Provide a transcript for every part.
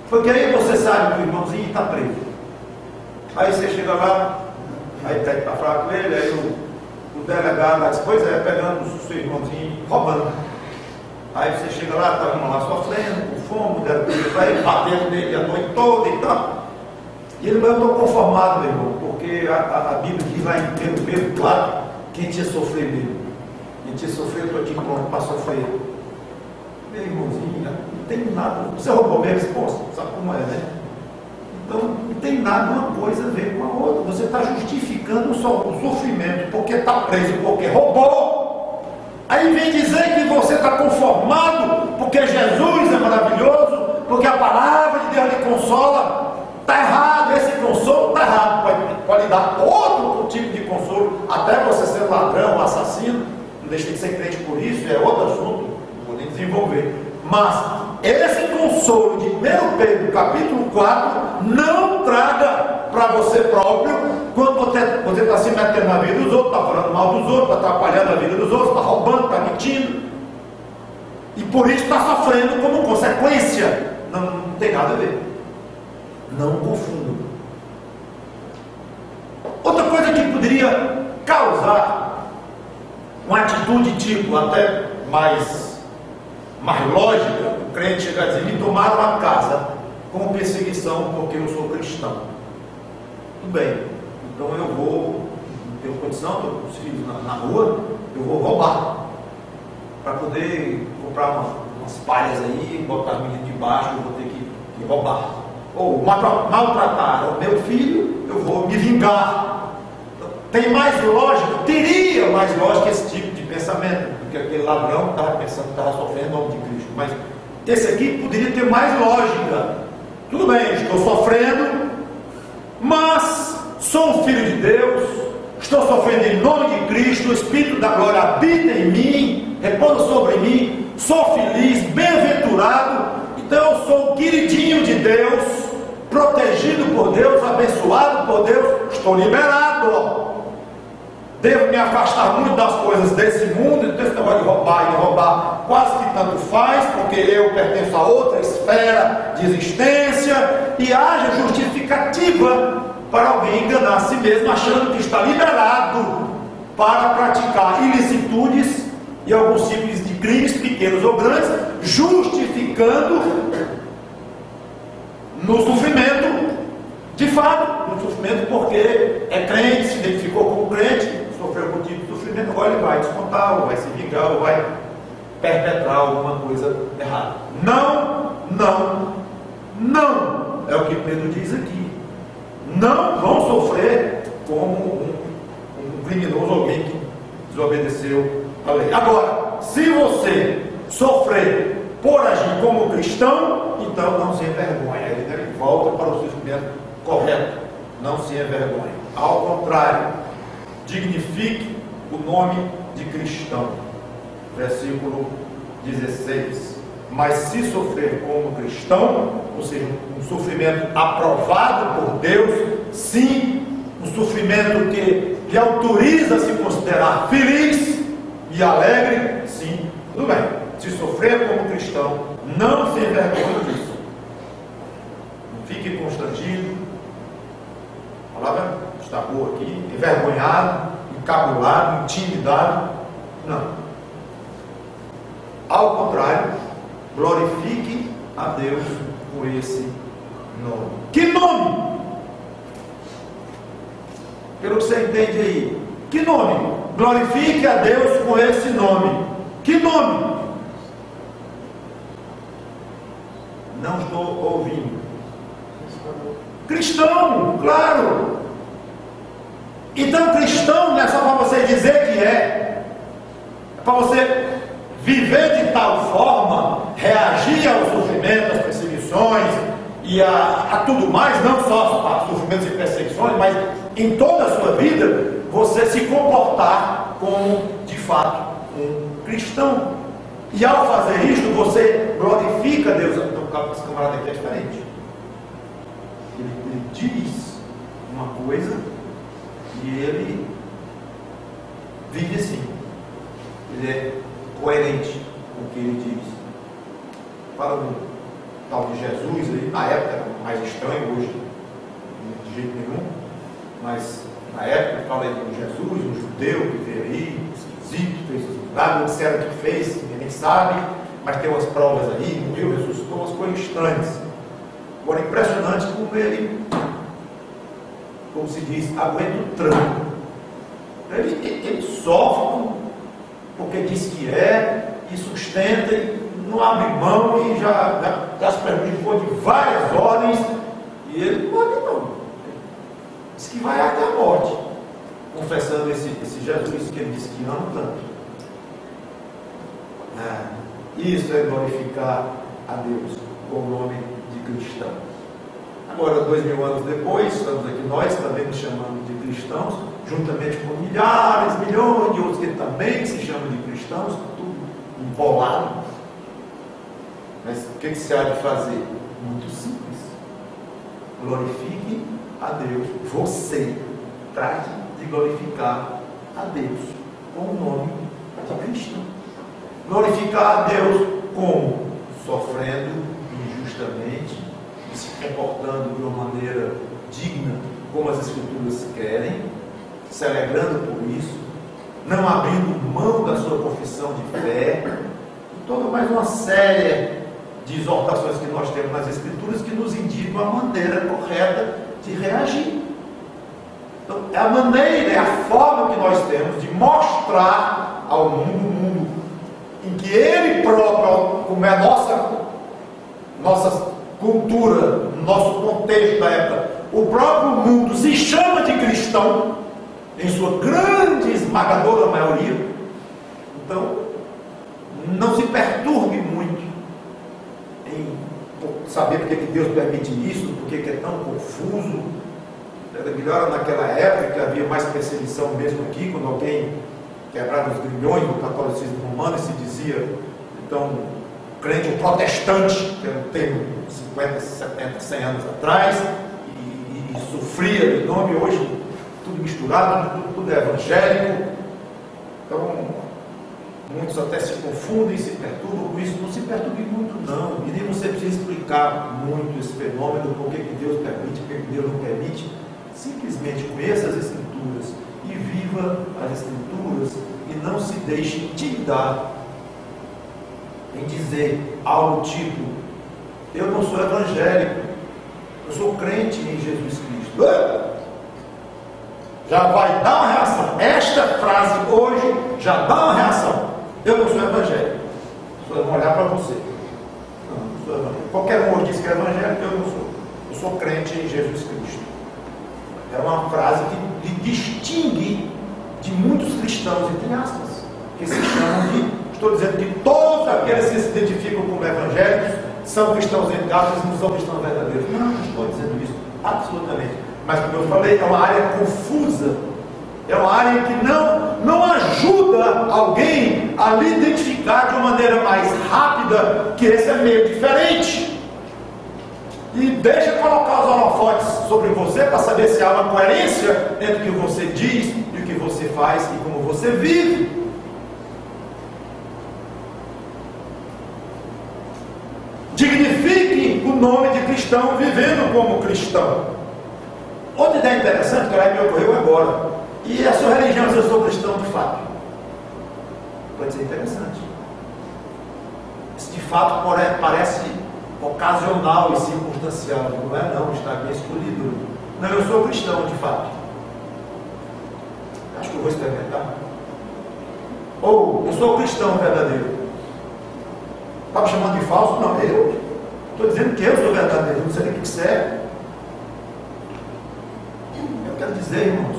Porque aí você sabe que o irmãozinho está preso. Aí você chega lá, aí está fraco com ele, aí o delegado lá diz, pois é, pegando o seu irmãozinho, roubando. Aí você chega lá, está o irmão lá sofrendo, com fome, o delegado vai batendo nele a noite toda e tal. E ele, mas eu estou conformado, meu irmão, porque a Bíblia diz lá em Pedro, claro, quem tinha sofrido mesmo. Quem tinha sofrido, eu estou aqui pronto para sofrer. Meu irmãozinho, não tem nada. Você roubou mesmo, pô, sabe como é, né? Então, não tem nada uma coisa a ver com a outra. Você está justificando o sofrimento porque está preso, porque roubou. Aí vem dizer que você está conformado porque Jesus é maravilhoso, porque a palavra de Deus lhe consola. Está errado, esse consolo está errado. Pode dar outro tipo de consolo, até você ser ladrão, assassino. Não deixa de ser crente por isso, é outro assunto, não vou nem desenvolver. Mas esse consolo de 1 Pedro capítulo 4 não traga para você próprio, quando você está se metendo na vida dos outros, está falando mal dos outros, está atrapalhando a vida dos outros, está roubando, está mentindo, e por isso está sofrendo como consequência. Não tem nada a ver. Não confundam. Outra coisa que poderia causar uma atitude tipo até mais lógica, o crente chega a dizer, me tomaram a casa como perseguição porque eu sou cristão. Tudo bem, então eu vou, não tenho condição, estou com os filhos na rua, eu vou roubar para poder comprar umas palhas aí, botar as meninas debaixo, eu vou ter que roubar. Ou maltratar o meu filho, eu vou me vingar. Tem mais lógica, teria mais lógica esse tipo de pensamento, porque aquele ladrão estava pensando que estava sofrendo em nome de Cristo, mas esse aqui poderia ter mais lógica. Tudo bem, estou sofrendo, mas sou um filho de Deus, estou sofrendo em nome de Cristo, o Espírito da glória habita em mim, repousa sobre mim, sou feliz, bem-aventurado, então eu sou o queridinho de Deus, protegido por Deus, abençoado por Deus, estou liberado. Devo me afastar muito das coisas desse mundo, então esse negócio de roubar quase que tanto faz, porque eu pertenço a outra esfera de existência, e haja justificativa para alguém enganar a si mesmo, achando que está liberado para praticar ilicitudes e alguns tipos de crimes, pequenos ou grandes, justificando no sofrimento, de fato, no sofrimento porque é crente, se identificou como crente, sofreu algum tipo de sofrimento, agora ele vai descontar, ou vai se vingar, ou vai perpetrar alguma coisa errada. Não é o que Pedro diz aqui. Não vão sofrer como um criminoso, alguém que desobedeceu a lei. Agora, se você sofrer por agir como cristão, então não se envergonha. Ele volta para o sofrimento correto. Não se envergonha. Ao contrário, dignifique o nome de cristão. Versículo 16. Mas se sofrer como cristão, ou seja, um sofrimento aprovado por Deus, sim, um sofrimento que lhe autoriza a se considerar feliz e alegre, sim, tudo bem. Se sofrer como cristão, não se envergonhe disso. Não fique constrangido. A palavra está boa aqui, envergonhado, encabulado, intimidado. Não. Ao contrário, glorifique a Deus com esse nome. Que nome? Pelo que você entende aí, que nome? Glorifique a Deus com esse nome. Que nome? Não estou ouvindo. Cristão, claro. Então cristão não é só para você dizer que é para você viver de tal forma, reagir ao sofrimento, às perseguições e a tudo mais, não só a sofrimentos e perseguições, mas em toda a sua vida, você se comportar como de fato um cristão. E ao fazer isto, você glorifica Deus. Então, esse camarada aqui é diferente. Ele diz uma coisa e ele vive assim. Ele é coerente com o que ele diz. Fala comigo. tal de Jesus, aí, na época era mais estranho, hoje de jeito nenhum, mas na época fala aí de Jesus, um judeu que veio aí, esquisito, fez os milagres, não disseram que fez, ninguém nem sabe, mas tem umas provas aí, morreu, ressuscitou, umas coisas estranhas. Agora, impressionante como ele, como se diz, aguenta o tranco. Ele sofre porque diz que é, e sustenta, e não abre mão, e já se prejudicou de várias ordens, e ele não abre mão. Diz que vai até a morte, confessando esse Jesus que ele diz que ama tanto. Isso é glorificar a Deus com o nome de cristão. Agora, 2000 anos depois, estamos aqui nós também nos chamando de cristãos, juntamente com milhares, milhões de outros que também se chamam de cristãos, tudo embolado. Mas o que se há de fazer? Muito simples. Glorifique a Deus. Você trate de glorificar a Deus com o nome de cristão. Glorificar a Deus como? Sofrendo injustamente, se comportando de uma maneira digna, como as Escrituras querem, se alegrando por isso, não abrindo mão da sua confissão de fé, e toda mais uma série de exortações que nós temos nas Escrituras que nos indicam a maneira correta de reagir. Então, é a maneira, é a forma que nós temos de mostrar ao mundo em que ele próprio, como é a nossa cultura, nosso contexto da época, o próprio mundo se chama de cristão, em sua grande, esmagadora maioria. Então, não se perturbe muito em saber porque que Deus permite isso, porque que é tão confuso. Era melhor naquela época, que havia mais perseguição mesmo aqui, quando alguém quebrava os grilhões do catolicismo romano e se dizia, então, crente ou protestante, que era um termo 50, 70, 100 anos atrás, e sofria de nome. Hoje tudo misturado, tudo é evangélico. Então muitos até se confundem, se perturbam com isso. Não se perturbe muito não, e nem você precisa explicar muito esse fenômeno, por que Deus permite, por que Deus não permite. Simplesmente conheça as Escrituras e viva as Escrituras, e não se deixe intimidar em dizer algo tipo: eu não sou evangélico, eu sou crente em Jesus Cristo. Já vai dar uma reação. Esta frase hoje já dá uma reação. Eu não sou evangélico. As pessoas vão olhar para você. Não sou evangélico. Qualquer um diz que é evangélico, eu não sou. Eu sou crente em Jesus Cristo. É uma frase que lhe distingue de muitos cristãos, entre aspas, que se chamam de... Estou dizendo que todos aqueles que se identificam como evangélicos são cristãos entre aspas e não são cristãos verdadeiros. Não estou dizendo isso, absolutamente. Mas, como eu falei, é uma área confusa, é uma área que não ajuda alguém a lhe identificar de uma maneira mais rápida que esse é meio diferente. E deixa colocar os holofotes sobre você para saber se há uma coerência entre o que você diz e o que você faz e como você vive. Dignifique o nome de cristão vivendo como cristão. Outra ideia interessante que me ocorreu agora: e a sua religião, se eu sou cristão de fato? Pode ser interessante. Isso de fato parece ocasional e circunstancial. Não é não, está bem escolhido. Não, eu sou cristão de fato. Acho que eu vou experimentar. Ou eu sou cristão verdadeiro. Está me chamando de falso? Não, eu estou dizendo que eu sou verdadeiro. Não sei nem o que isso é. Eu quero dizer, irmãos,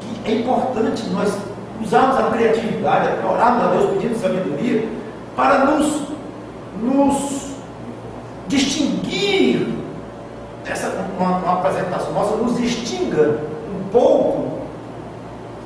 que é importante nós usarmos a criatividade, orarmos a Deus pedindo sabedoria, para nos distinguir. Uma apresentação nossa nos distinga um pouco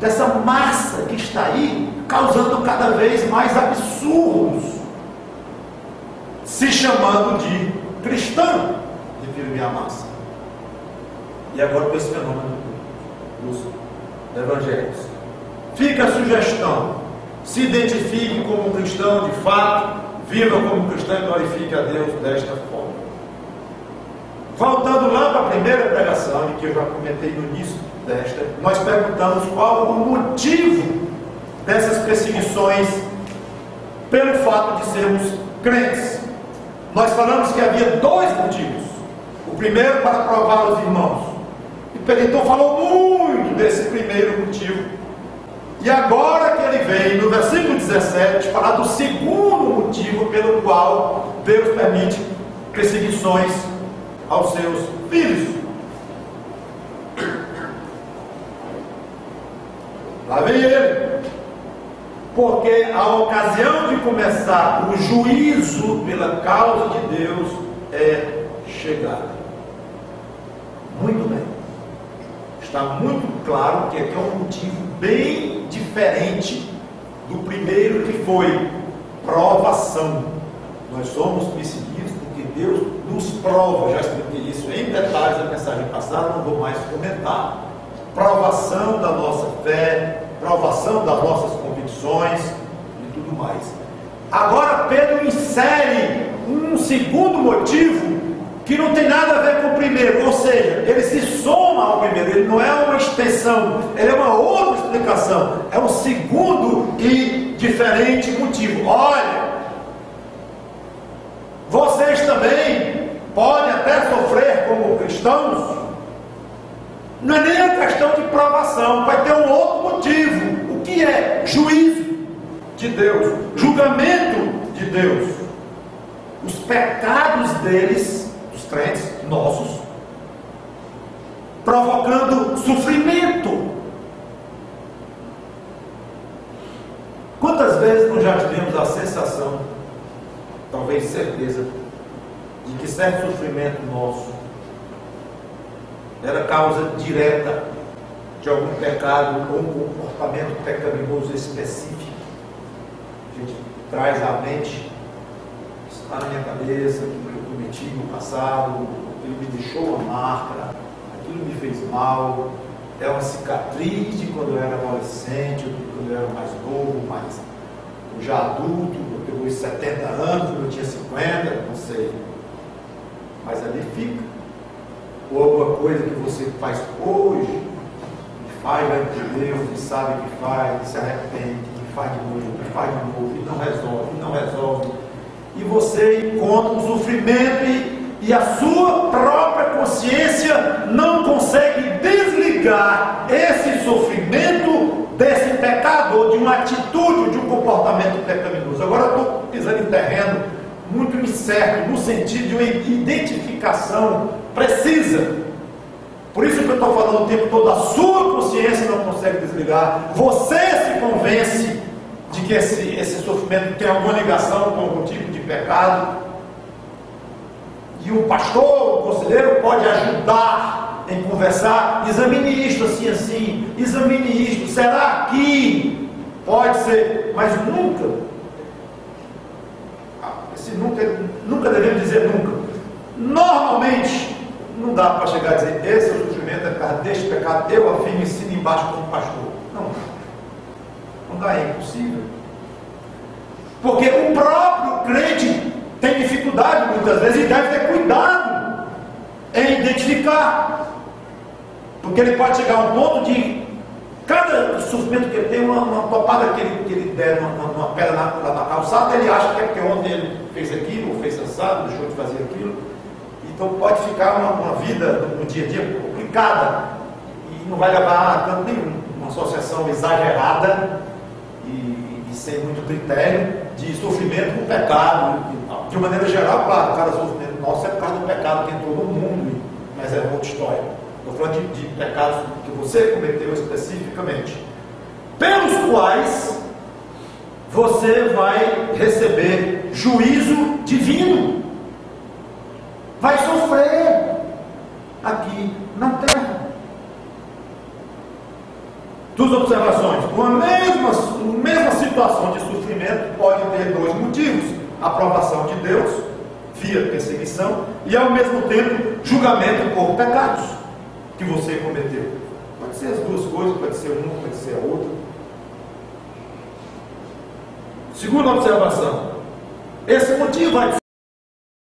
dessa massa que está aí, causando cada vez mais absurdos, se chamando de cristão, refiro-me à massa. E agora com esse fenômeno dos evangélicos. Fica a sugestão: se identifique como um cristão de fato, Viva como cristão e glorifique a Deus desta forma. Voltando lá para a primeira pregação, em que eu já comentei no início desta, nós perguntamos qual o motivo dessas perseguições pelo fato de sermos crentes. Nós falamos que havia dois motivos. O primeiro, para provar os irmãos. E Pedro falou muito desse primeiro motivo. E agora que ele vem, no versículo 17, falar do segundo motivo pelo qual Deus permite perseguições aos seus filhos. Lá vem ele. Porque a ocasião de começar o juízo pela causa de Deus é chegada. Muito bem. Está muito claro que aqui é um motivo bem diferente do primeiro, que foi provação. Nós somos perseguidos porque Deus nos prova. Já expliquei isso em detalhes na mensagem passada, não vou mais comentar. Provação da nossa fé, provação das nossas convicções e tudo mais. Agora Pedro insere um segundo motivo que não tem nada a ver com o primeiro, ou seja, ele se soma ao primeiro, ele não é uma extensão, ele é uma outra explicação, é um segundo e diferente motivo. Olha, vocês também podem até sofrer como cristãos, não é nem a questão de provação, vai ter um outro motivo. O que é? Juízo de Deus, julgamento de Deus. Os pecados deles, dos crentes, nossos, provocando sofrimento. Quantas vezes nós já tivemos a sensação, talvez certeza, de que certo sofrimento nosso era causa direta de algum pecado ou um comportamento pecaminoso específico? A gente traz à mente, está na minha cabeça, aquilo que eu cometi no passado, aquilo me deixou uma marca, aquilo me fez mal, é uma cicatriz de quando eu era adolescente, ou de quando eu era mais novo, mas já adulto, eu tenho 70 anos, eu tinha 50, não sei, mas ali fica. Ou alguma coisa que você faz hoje, e faz diante de Deus, e sabe que faz, e se arrepende, e faz de novo, e não resolve, e você encontra um sofrimento e a sua própria consciência não consegue desligar esse sofrimento desse pecado, de uma atitude, de um comportamento pecaminoso. Agora eu estou pisando em terreno muito incerto, no sentido de uma identificação precisa. Por isso que eu estou falando o tempo todo, a sua consciência não consegue desligar. Você se convence de que esse sofrimento tem alguma ligação com algum tipo de pecado. E o pastor, o conselheiro pode ajudar em conversar. Examine isto assim, assim. Examine isto. Será que pode ser? Mas nunca. Nunca devemos dizer nunca. Normalmente não dá para chegar a dizer esse é o sofrimento, é por causa deste pecado, eu afirmo e ensino embaixo como pastor. Não dá, é impossível. Porque o próprio crente tem dificuldade muitas vezes e deve ter cuidado em identificar. Porque ele pode chegar a um ponto de cada sofrimento que ele tem, uma topada que ele der numa pedra lá na calçada, ele acha que é porque ontem ele fez aquilo, ou fez assado, deixou de fazer aquilo. Então pode ficar uma vida no dia a dia complicada e não vai levar a tanto nenhum. Uma associação exagerada e sem muito critério de sofrimento com pecado. De uma maneira geral, claro, cada sofrimento nosso é por causa do pecado que entrou no mundo, mas é outra história. Estou falando de pecados que você cometeu especificamente, pelos quais você vai receber juízo divino, vai sofrer aqui na terra. Duas observações. Uma mesma situação de sofrimento pode ter dois motivos: aprovação de Deus via perseguição e ao mesmo tempo julgamento por pecados que você cometeu. Pode ser as duas coisas, pode ser uma, pode ser a outra. Segunda observação: Esse motivo a